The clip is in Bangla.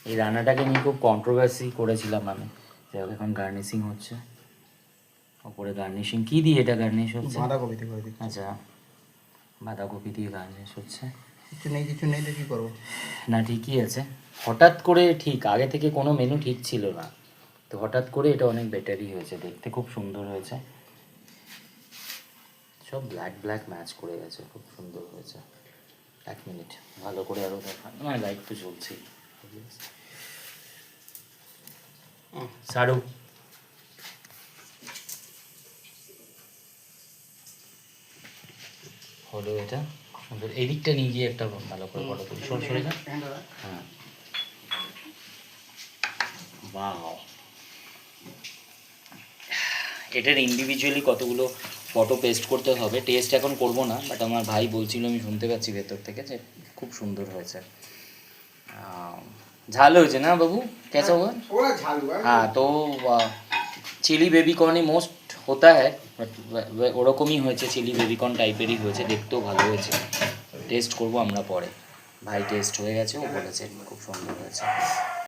এই রান্নাটাকে নিয়ে খুব কন্ট্রোভার্সি করেছিলাম আমি। যাই হোক, এখন গার্নিশিং হচ্ছে। ওপরে গার্নিশিং কী দিয়ে এটা গার্নিশ হচ্ছে? বাঁধাকপি দিয়ে করে দিচ্ছি। আচ্ছা, বাঁধাকপি দিয়ে গার্নিশ হচ্ছে। কিছু নেই তো কী করবো? না, ঠিকই আছে। হঠাৎ করে ঠিক আগে থেকে কোনো মেনু ঠিক ছিল না, তো হঠাৎ করে এটা অনেক বেটারই হয়েছে, দেখতে খুব সুন্দর হয়েছে। সব ব্ল্যাক ব্ল্যাক ম্যাচ করে গেছে, খুব সুন্দর হয়েছে। 1 মিনিট ভালো করে আরও দেখা, আমার লাইট তো চলছেই। সারু হলো এটা সুন্দর। এই দিকটা নিয়ে গিয়ে একটা ভালো করে ফটো তুলি, সরে যা। হ্যাঁ, বাহ, এটার ইন্ডিভিজুয়ালি কতগুলো ফটো পেস্ট করতে হবে, টেস্ট এখন করব না, বাট আমার ভাই বলছিল, আমি শুনতে পাচ্ছি ভেতর থেকে যে খুব সুন্দর হয়েছে। ঝাল হয়েছে না বাবু? कैसा हुआ? थोड़ा झाल हुआ है। हाँ, तो চিলি বেবিকর্নই মোস্ট হতা হ্যায়, ওরকমই হয়েছে, চিলি বেবিকর্ন টাইপেরই হয়েছে, দেখতেও ভালো হয়েছে। টেস্ট করব আমরা পরে। ভাই টেস্ট হয়ে গেছে, ও বলেছে খুব সুন্দর হয়েছে।